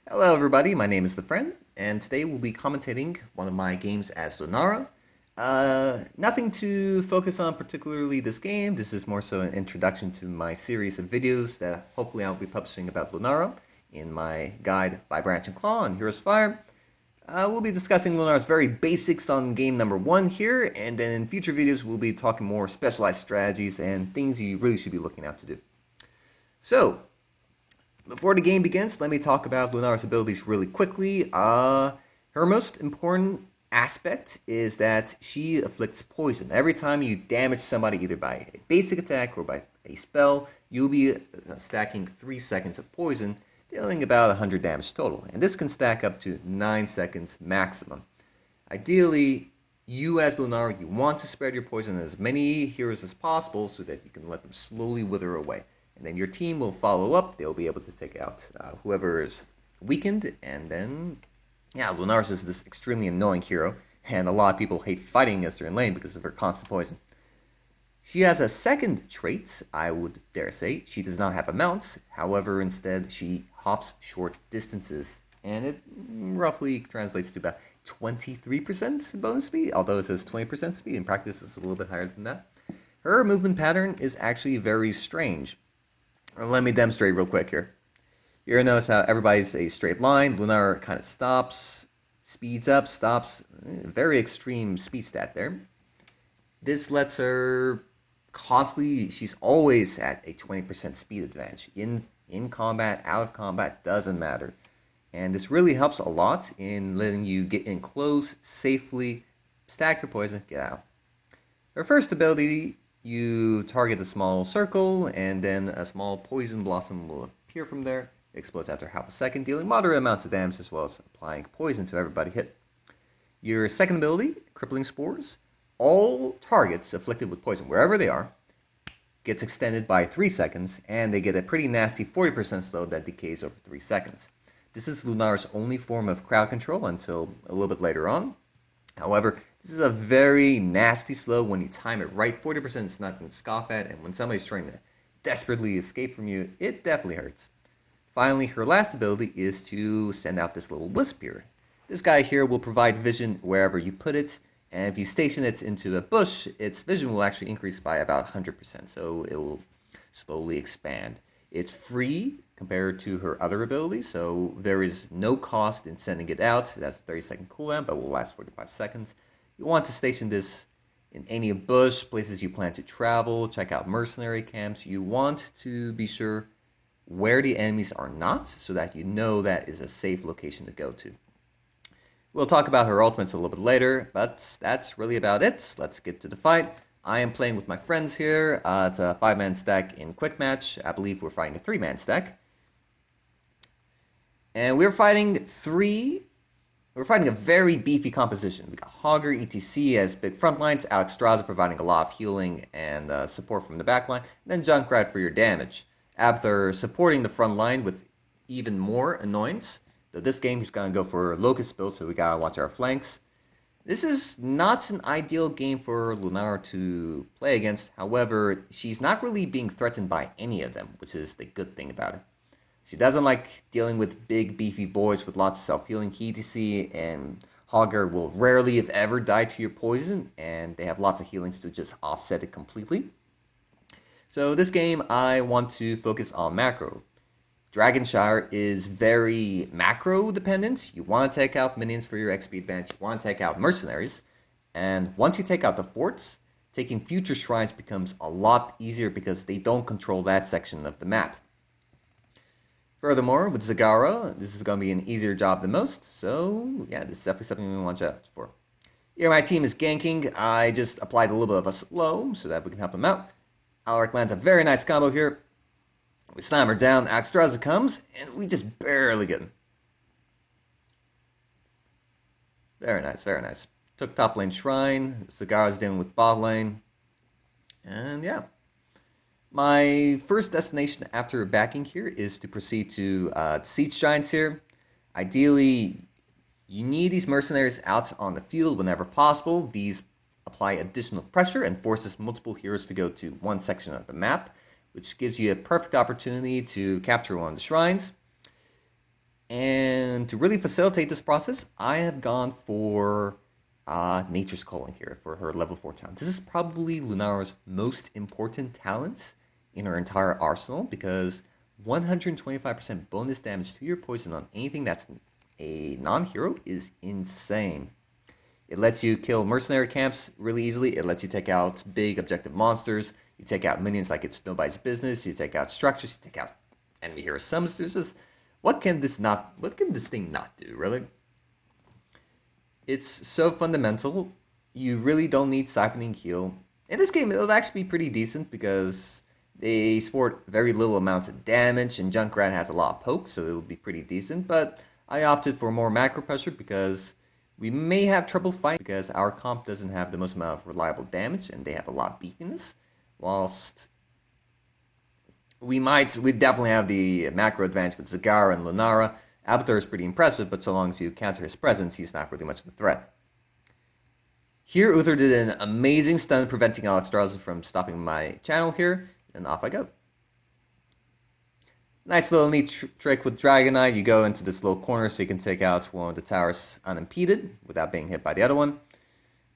Hello, everybody. My name is TheFreind, and today we'll be commentating one of my games as Lunara. Nothing to focus on particularly this game. This is more so an introduction to my series of videos that hopefully I'll be publishing about Lunara in my guide by Branch and Claw on Heroes Fire. We'll be discussing Lunara's very basics on game number 1 here, and then in future videos we'll be talking more specialized strategies and things you really should be looking out to do. So, before the game begins, let me talk about Lunara's abilities really quickly. Her most important aspect is that she afflicts poison. Every time you damage somebody either by a basic attack or by a spell, you'll be stacking 3 seconds of poison, dealing about 100 damage total. And this can stack up to 9 seconds maximum. Ideally, you as Lunara, you want to spread your poison on as many heroes as possible so that you can let them slowly wither away. And then your team will follow up. They'll be able to take out whoever is weakened. And then, yeah, Lunara is this extremely annoying hero. And a lot of people hate fighting against her in lane because of her constant poison. She has a second trait, I would dare say. She does not have a mount. However, instead, she hops short distances. And it roughly translates to about 23% bonus speed. Although it says 20% speed. In practice, it's a little bit higher than that. Her movement pattern is actually very strange. Let me demonstrate real quick here. You're going to notice how everybody's a straight line. Lunara kind of stops, speeds up, stops. Very extreme speed stat there. This lets her constantly, she's always at a 20% speed advantage. In combat, out of combat, doesn't matter. And this really helps a lot in letting you get in close, safely, stack your poison, get out. Her first ability, you target a small circle, and then a small poison blossom will appear from there. It explodes after half a second, dealing moderate amounts of damage as well as applying poison to everybody hit. Your second ability, Crippling Spores. All targets afflicted with poison, wherever they are, gets extended by 3 seconds, and they get a pretty nasty 40% slow that decays over 3 seconds. This is Lunara's only form of crowd control until a little bit later on. However, this is a very nasty slow when you time it right. 40% is nothing to scoff at, and when somebody's trying to desperately escape from you, it definitely hurts. Finally, her last ability is to send out this little wisp here. This guy here will provide vision wherever you put it, and if you station it into a bush, its vision will actually increase by about 100%, so it will slowly expand. It's free compared to her other abilities, so there is no cost in sending it out. It has a 30-second cooldown, but will last 45 seconds. You want to station this in any bush, places you plan to travel, check out mercenary camps. You want to be sure where the enemies are not, so that you know that is a safe location to go to. We'll talk about her ultimates a little bit later, but that's really about it. Let's get to the fight. I am playing with my friends here. It's a 5-man stack in quick match. I believe we're fighting a 3-man stack. And we're fighting a very beefy composition. We got Hogger, ETC as big front lines, Alex Straza providing a lot of healing and support from the backline, and then Junkrat for your damage. Abther supporting the front line with even more annoyance. So this game he's going to go for Locust build, so we got to watch our flanks. This is not an ideal game for Lunara to play against. However, she's not really being threatened by any of them, which is the good thing about it. She doesn't like dealing with big, beefy boys with lots of self-healing. ETC and Hogger will rarely, if ever, die to your poison, and they have lots of healings to just offset it completely. So this game, I want to focus on macro. Dragonshire is very macro dependent. You want to take out minions for your XP advantage. You want to take out mercenaries. And once you take out the forts, taking future shrines becomes a lot easier because they don't control that section of the map. Furthermore, with Zagara, this is going to be an easier job than most. So, yeah, this is definitely something we want to watch out for. Here, my team is ganking. I just applied a little bit of a slow so that we can help them out. Alaric lands a very nice combo here. We slam her down. Axtraza comes, and we just barely get him. Very nice, very nice. Took top lane Shrine. Zagara's dealing with bot lane. And, yeah. My first destination after backing here is to proceed to Siege Giants here. Ideally, you need these mercenaries out on the field whenever possible. These apply additional pressure and forces multiple heroes to go to one section of the map, which gives you a perfect opportunity to capture one of the shrines. And to really facilitate this process, I have gone for Nature's Calling here for her level 4 talent. This is probably Lunara's most important talent in her entire arsenal because 125% bonus damage to your poison on anything that's a non-hero is insane. It lets you kill mercenary camps really easily. It lets you take out big objective monsters. You take out minions like it's nobody's business. You take out structures. You take out enemy hero summons. There's just what can this thing not do, really? It's so fundamental. You really don't need siphoning heal. In this game, it'll actually be pretty decent because they sport very little amounts of damage, and Junkrat has a lot of poke, so it'll be pretty decent. But I opted for more macro pressure because we may have trouble fighting because our comp doesn't have the most amount of reliable damage, and they have a lot of beefiness, whilst we definitely have the macro advantage with Zagara and Lunara. Abathur is pretty impressive, but so long as you counter his presence, he's not really much of a threat. Here, Uther did an amazing stun preventing Alexstrasza from stopping my channel here, and off I go. Nice little neat trick with Dragonite. You go into this little corner so you can take out one of the towers unimpeded without being hit by the other one.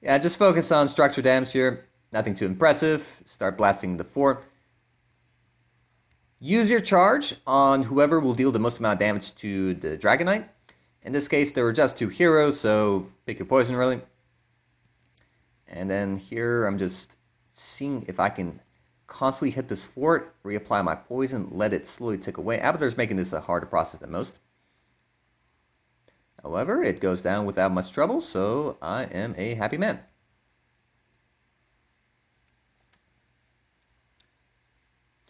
Yeah, just focus on structure damage here. Nothing too impressive. Start blasting the fort. Use your charge on whoever will deal the most amount of damage to the Dragonite. In this case, there were just 2 heroes, so pick your poison, really. And then here, I'm just seeing if I can constantly hit this fort, reapply my poison, let it slowly tick away. Abathur's making this a harder process than most. However, it goes down without much trouble, so I am a happy man.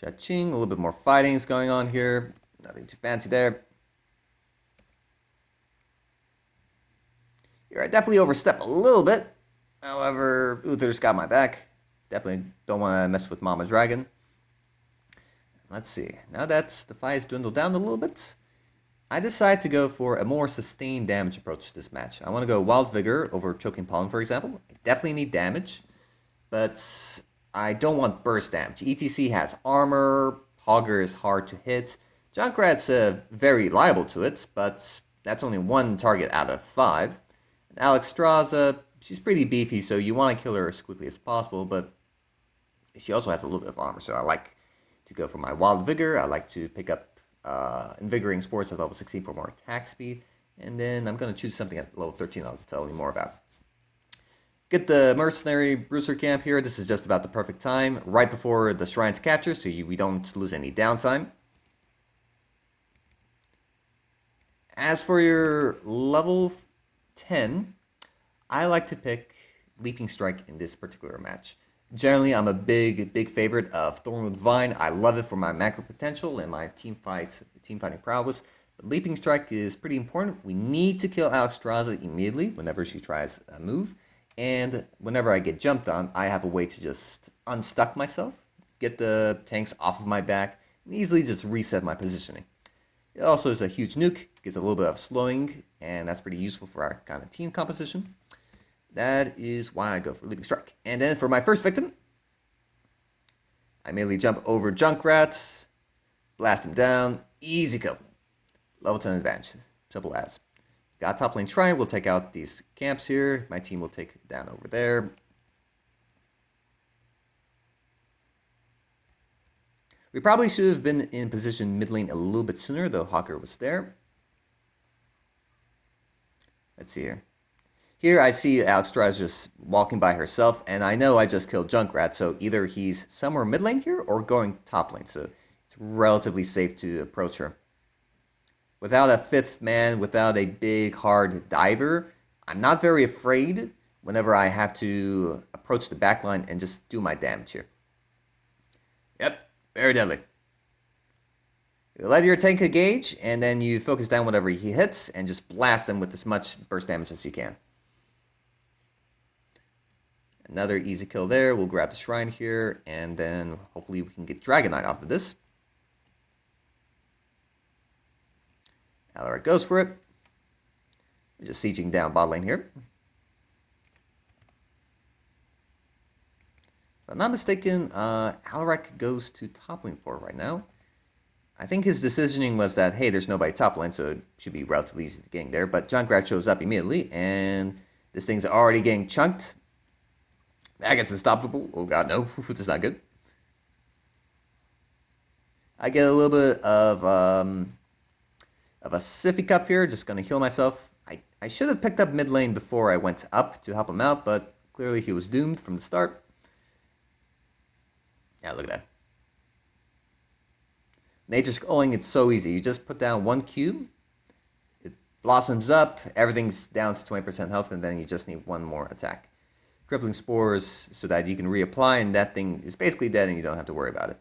Cha-ching, a little bit more fighting is going on here. Nothing too fancy there. Here, I definitely overstep a little bit. However, Uther's got my back. Definitely don't want to mess with Mama Dragon. Let's see. Now that the fight has dwindled down a little bit, I decide to go for a more sustained damage approach to this match. I want to go Wild Vigor over Choking Pollen, for example. I definitely need damage, but I don't want burst damage. ETC has armor, Hogger is hard to hit. Junkrat's very liable to it, but that's only 1 target out of 5. And Alexstrasza, she's pretty beefy, so you want to kill her as quickly as possible, but she also has a little bit of armor, so I like to go for my Wild Vigor. I like to pick up Invigorating Spores at level 16 for more attack speed, and then I'm going to choose something at level 13 I'll tell you more about. Get the Mercenary Bruiser camp here. This is just about the perfect time, right before the Shrine's capture, so we don't lose any downtime. As for your level 10, I like to pick Leaping Strike in this particular match. Generally, I'm a big favorite of Thornwood Vine. I love it for my macro potential and my team fighting prowess. But Leaping Strike is pretty important. We need to kill Alexstrasza immediately whenever she tries a move. And whenever I get jumped on, I have a way to just unstuck myself, get the tanks off of my back, and easily just reset my positioning. It also is a huge nuke, gives a little bit of slowing, and that's pretty useful for our kind of team composition. That is why I go for Leaping Strike. And then for my first victim, I merely jump over Junkrat, blast him down, easy kill. Level 10 advantage, simple as. Got top lane Shrine, we'll take out these camps here. My team will take it down over there. We probably should have been in position mid lane a little bit sooner, though Hawker was there. Let's see here. Here I see Alexstrasza just walking by herself, and I know I just killed Junkrat, so either he's somewhere mid lane here or going top lane, so it's relatively safe to approach her. Without a 5th man, without a big, hard diver, I'm not very afraid whenever I have to approach the backline and just do my damage here. Yep, very deadly. You let your tank engage, and then you focus down whatever he hits, and just blast him with as much burst damage as you can. Another easy kill there. We'll grab the Shrine here, and then hopefully we can get Dragonite off of this. Alarak goes for it. We're just sieging down bot lane here. If I'm not mistaken, Alarak goes to top lane for right now. I think his decisioning was that, hey, there's nobody top lane, so it should be relatively easy to getting there. But Junkrat shows up immediately, and this thing's already getting chunked. That gets unstoppable. Oh god, no. That's not good. I get a little bit of a sippy cup here. Just going to heal myself. I should have picked up mid lane before I went up to help him out, but clearly he was doomed from the start. Yeah, look at that. Nature's Calling, it's so easy. You just put down one Q, it blossoms up, everything's down to 20% health, and then you just need one more attack. Crippling Spores so that you can reapply, and that thing is basically dead and you don't have to worry about it.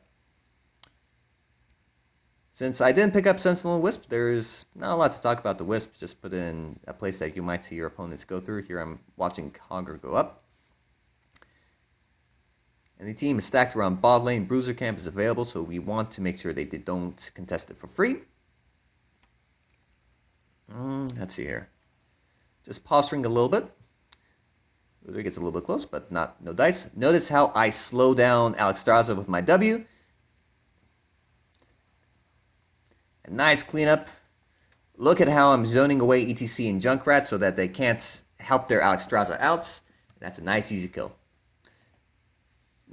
Since I didn't pick up Sentinel Wisp, there's not a lot to talk about the Wisp. Just put it in a place that you might see your opponents go through. Here I'm watching Cogger go up. And the team is stacked around bot lane. Bruiser camp is available, so we want to make sure they don't contest it for free. Let's see here. Just posturing a little bit. Bruiser gets a little bit close, but no dice. Notice how I slow down Alexstrasza with my W. A nice cleanup. Look at how I'm zoning away ETC and Junkrat so that they can't help their Alexstrasza out. That's a nice, easy kill.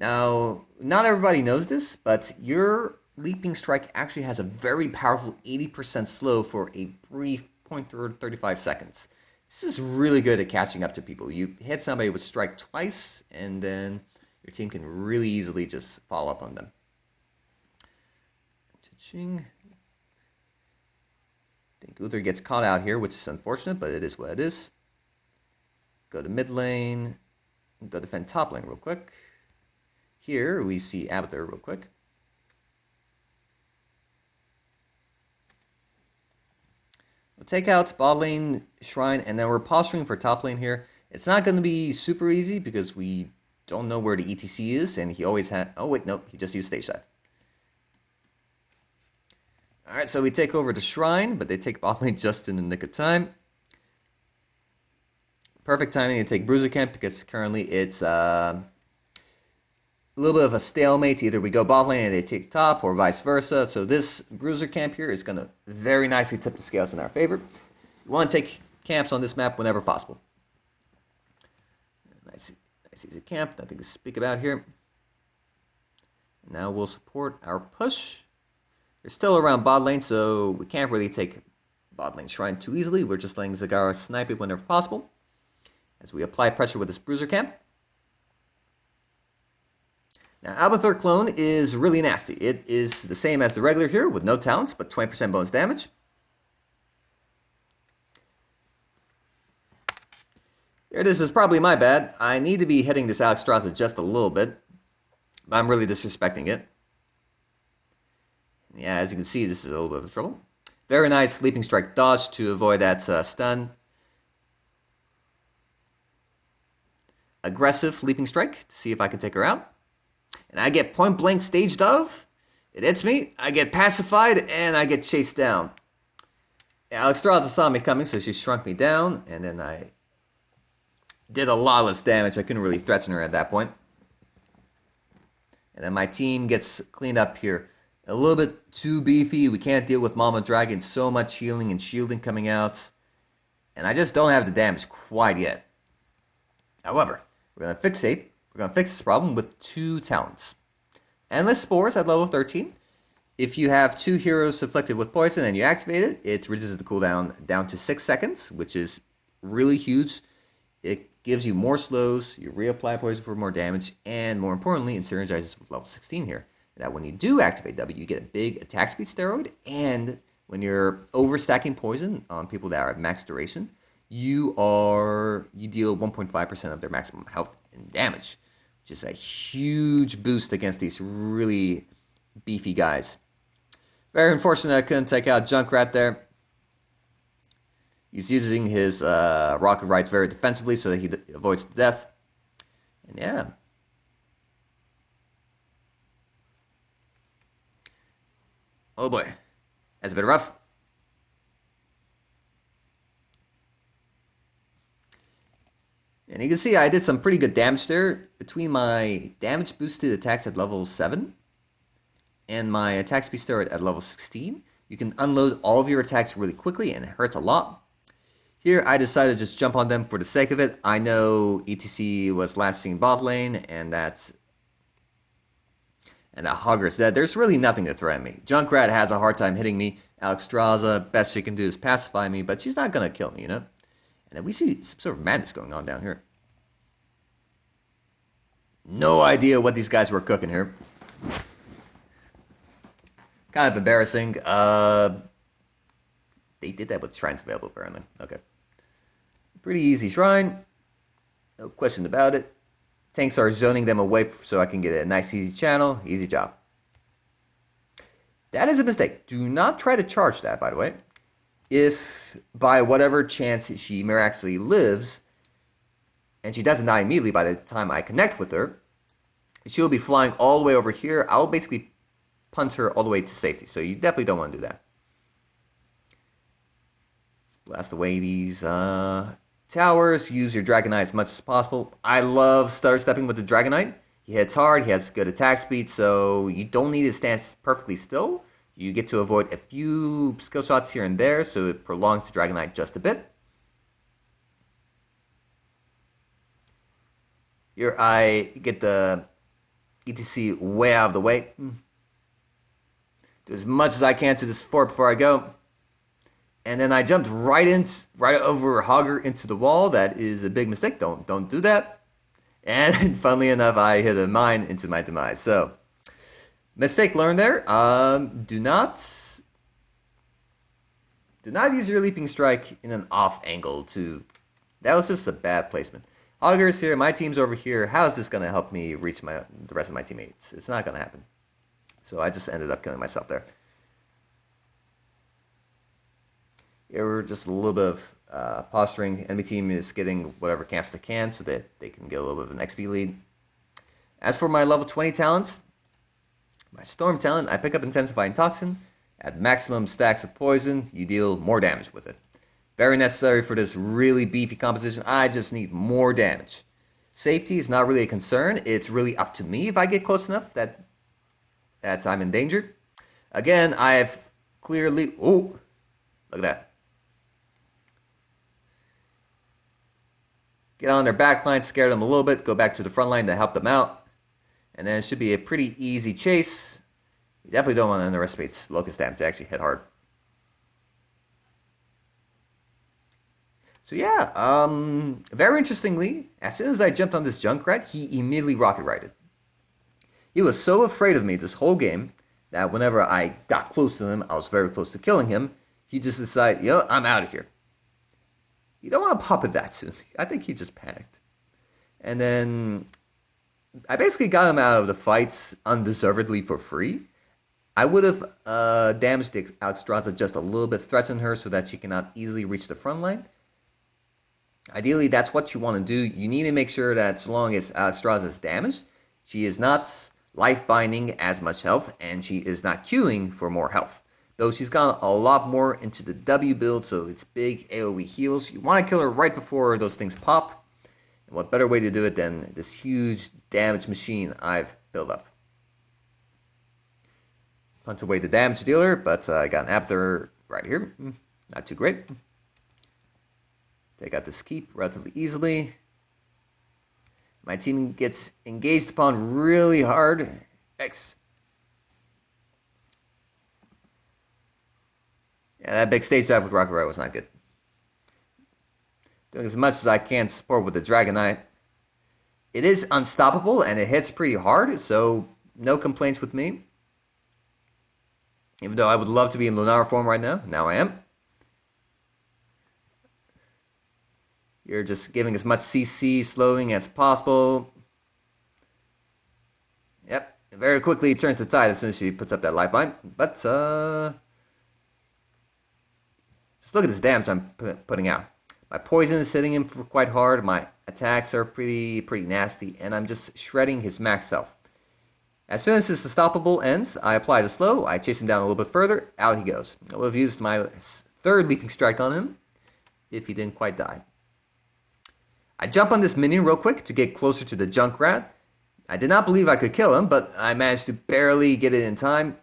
Now, not everybody knows this, but your Leaping Strike actually has a very powerful 80% slow for a brief 0.35 seconds. This is really good at catching up to people. You hit somebody with Strike twice, and then your team can really easily just follow up on them. Cha-ching. I think Uther gets caught out here, which is unfortunate, but it is what it is. Go to mid lane. Go defend top lane real quick. Here we see Abathur real quick. We'll take out bot lane, Shrine, and then we're posturing for top lane here. It's not going to be super easy because we don't know where the ETC is, and he always had... Oh, wait, no, he just used stage dive. Alright, so we take over the Shrine, but they take bot lane just in the nick of time. Perfect timing to take Bruiser Camp because currently it's a little bit of a stalemate. Either we go bot lane and they take top or vice versa. So this Bruiser Camp here is going to very nicely tip the scales in our favor. We want to take camps on this map whenever possible. Nice easy camp, nothing to speak about here. Now we'll support our push. They're still around bot lane, so we can't really take bot lane Shrine too easily. We're just letting Zagara snipe it whenever possible as we apply pressure with this Bruiser Camp. Now, Abathur Clone is really nasty. It is the same as the regular here with no talents, but 20% bonus damage. There it is. It's probably my bad. I need to be hitting this Alexstrasza just a little bit, but I'm really disrespecting it. Yeah, as you can see, this is a little bit of trouble. Very nice Leaping Strike dodge to avoid that stun. Aggressive Leaping Strike to see if I can take her out. And I get point blank stage dove. It hits me. I get pacified and I get chased down. Alexstrasza saw me coming, so she shrunk me down. And then I did a lot less damage. I couldn't really threaten her at that point. And then my team gets cleaned up here. A little bit too beefy. We can't deal with Mama Dragon. So much healing and shielding coming out. And I just don't have the damage quite yet. However, we're going to fixate. We're going to fix this problem with 2 talents. Endless Spores at level 13. If you have 2 heroes afflicted with poison and you activate it, it reduces the cooldown down to 6 seconds, which is really huge. It gives you more slows, you reapply poison for more damage, and more importantly, it synergizes with level 16 here. That when you do activate W, you get a big attack speed steroid, and when you're overstacking poison on people that are at max duration, you deal 1.5% of their maximum health and damage, which is a huge boost against these really beefy guys. Very unfortunate I couldn't take out Junkrat there. He's using his rocket rights very defensively so that he avoids death. And yeah. Oh boy. That's a bit rough. And you can see I did some pretty good damage there. Between my damage boosted attacks at level 7 and my attack speed start at level 16. You can unload all of your attacks really quickly, and it hurts a lot. Here, I decided to just jump on them for the sake of it. I know ETC was last seen bot lane, and that Hogger's dead. There's really nothing to threaten me. Junkrat has a hard time hitting me. Alexstrasza, best she can do is pacify me, but she's not going to kill me, you know? And then we see some sort of madness going on down here. No idea what these guys were cooking here. Kind of embarrassing. They did that with shrines available, apparently. Okay. Pretty easy shrine. No question about it. Tanks are zoning them away so I can get a nice easy channel. Easy job. That is a mistake. Do not try to charge that, by the way. If by whatever chance she miraculously lives, and she doesn't die immediately by the time I connect with her, she'll be flying all the way over here. I'll basically punt her all the way to safety. So you definitely don't want to do that. Let's blast away these towers. Use your Dragonite as much as possible. I love stutter stepping with the Dragonite. He hits hard. He has good attack speed. So you don't need to stand perfectly still. You get to avoid a few skill shots here and there. So it prolongs the Dragonite just a bit. Here I get the ETC way out of the way. Do as much as I can to this fort before I go. And then I jumped right over Hogger into the wall. That is a big mistake. Don't do that. And funnily enough, I hit a mine into my demise. So, mistake learned there. Do not use your leaping strike in an off angle. That was just a bad placement. Hogger's here. My team's over here. How is this going to help me reach the rest of my teammates? It's not going to happen. So I just ended up killing myself there. Here we're just a little bit of posturing. Enemy team is getting whatever camps they can so that they can get a little bit of an XP lead. As for my level 20 talents, my Storm talent, I pick up Intensifying Toxin. At maximum stacks of poison, you deal more damage with it. Very necessary for this really beefy composition. I just need more damage. Safety is not really a concern. It's really up to me if I get close enough that I'm in danger. Again, I have clearly... Oh, look at that. Get on their backline, scare them a little bit, go back to the front line to help them out. And then it should be a pretty easy chase. You definitely don't want to underestimate Locust damage. They actually hit hard. So yeah, very interestingly, as soon as I jumped on this Junkrat, he immediately rocket righted. He was so afraid of me this whole game that whenever I got close to him, I was very close to killing him. He just decided, yo, I'm out of here. You don't want to pop it that soon. I think he just panicked. And then I basically got him out of the fights undeservedly for free. I would have damaged Alexstrasza just a little bit, threatened her so that she cannot easily reach the front line. Ideally, that's what you want to do. You need to make sure that so long as Alexstrasza is damaged, she is not life-binding as much health, and she is not queuing for more health. Though she's gone a lot more into the W build, so it's big AoE heals. You want to kill her right before those things pop. And what better way to do it than this huge damage machine I've built up. Punt away the damage dealer, but I got an Abathur right here. Not too great. Take out this keep relatively easily. My team gets engaged upon really hard. X. Yeah, that big stage dive with Rocket Ride was not good. Doing as much as I can to support with the Dragonite. It is unstoppable and it hits pretty hard, so no complaints with me. Even though I would love to be in Lunara form right now. Now I am. You're just giving as much CC slowing as possible. Yep, very quickly it turns the tide as soon as she puts up that lifeline. But, just look at this damage I'm putting out. My poison is hitting him quite hard. My attacks are pretty nasty. And I'm just shredding his max health. As soon as this unstoppable ends, I apply the slow. I chase him down a little bit further. Out he goes. I would have used my third leaping strike on him if he didn't quite die. I jump on this minion real quick to get closer to the Junkrat. I did not believe I could kill him, but I managed to barely get it in time.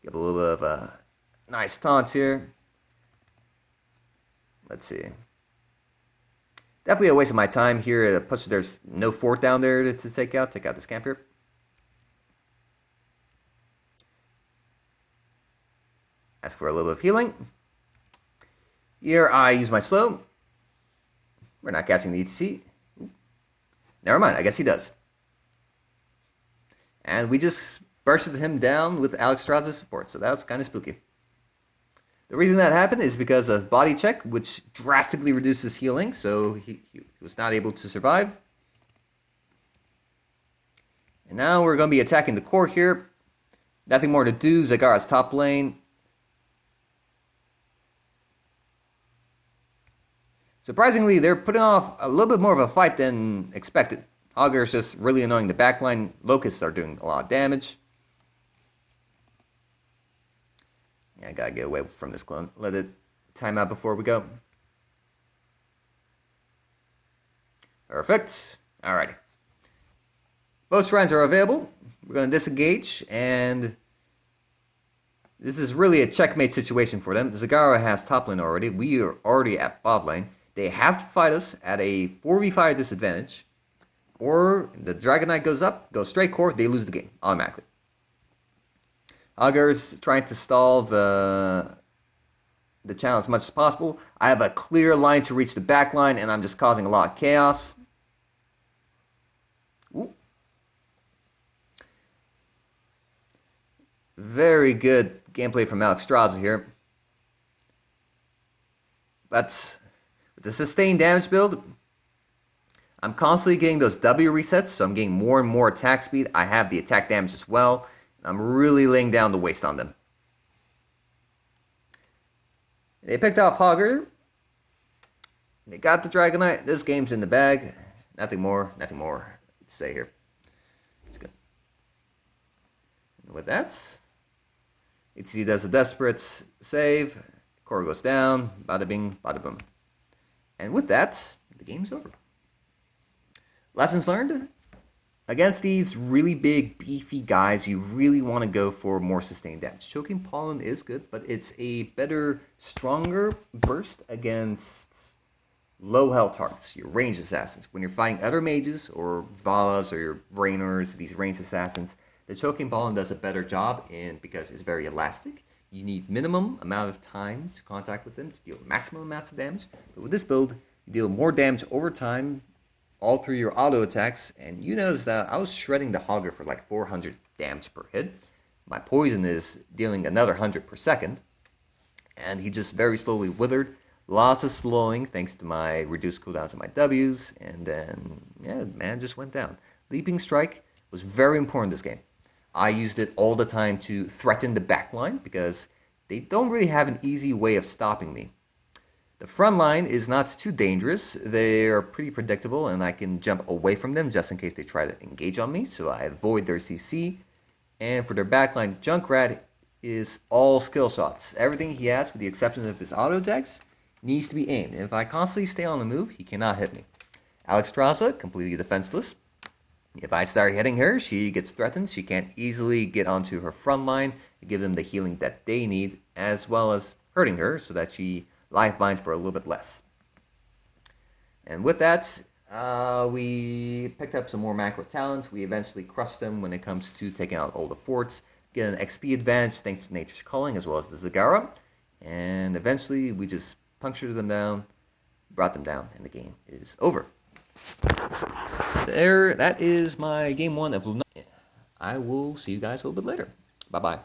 Give a little bit of a nice taunt here. Let's see. Definitely a waste of my time here. Plus, there's no fort down there to take out. Take out this camp here. Ask for a little bit of healing. Here I use my slow. We're not catching the ETC. Never mind, I guess he does. And we just bursted him down with Alexstrasza's support, so that was kind of spooky. The reason that happened is because of body check, which drastically reduces healing, so he was not able to survive. And now we're going to be attacking the core here. Nothing more to do. Zagara's top lane. Surprisingly, they're putting off a little bit more of a fight than expected. Augur is just really annoying the backline. Locusts are doing a lot of damage. Yeah, I gotta get away from this clone. Let it time out before we go. Perfect. Alrighty. Both shrines are available. We're gonna disengage, and this is really a checkmate situation for them. Zagara has top lane already. We are already at bot lane. They have to fight us at a 4v5 disadvantage, or the Dragon Knight goes up, goes straight core, they lose the game automatically. Auger's trying to stall the channel as much as possible. I have a clear line to reach the back line, and I'm just causing a lot of chaos. Ooh. Very good gameplay from Alexstrasza here. But with the sustained damage build, I'm constantly getting those W resets, so I'm getting more and more attack speed. I have the attack damage as well. I'm really laying down the waste on them. They picked off Augur. They got the Dragon Knight. This game's in the bag. Nothing more to say here. It's good. And with that, ETC does a desperate save. Core goes down. Bada bing, bada boom. And with that, the game's over. Lessons learned? Against these really big, beefy guys, you really want to go for more sustained damage. Choking Pollen is good, but it's a better, stronger burst against low health targets, your ranged assassins. When you're fighting other mages, or Valas, or your Rainers, these ranged assassins, the Choking Pollen does a better job because it's very elastic. You need minimum amount of time to contact with them to deal maximum amounts of damage. But with this build, you deal more damage over time, all through your auto attacks. And you notice that I was shredding the Augur for like 400 damage per hit. My poison is dealing another 100 per second. And he just very slowly withered. Lots of slowing thanks to my reduced cooldowns of my Ws. And then, yeah, man just went down. Leaping Strike was very important in this game. I used it all the time to threaten the backline because they don't really have an easy way of stopping me. The front line is not too dangerous. They are pretty predictable, and I can jump away from them just in case they try to engage on me, so I avoid their CC. And for their backline, Junkrat is all skill shots. Everything he has, with the exception of his auto attacks, needs to be aimed. And if I constantly stay on the move, he cannot hit me. Alexstrasza, completely defenseless. If I start hitting her, she gets threatened. She can't easily get onto her front line and give them the healing that they need, as well as hurting her so that she life binds for a little bit less. And with that, we picked up some more macro talent. We eventually crushed them when it comes to taking out all the forts, get an XP advantage thanks to Nature's Calling as well as the Zagara. And eventually, we just punctured them down, brought them down, and the game is over. That is my game 1 of Lunara. I will see you guys a little bit later. Bye-bye.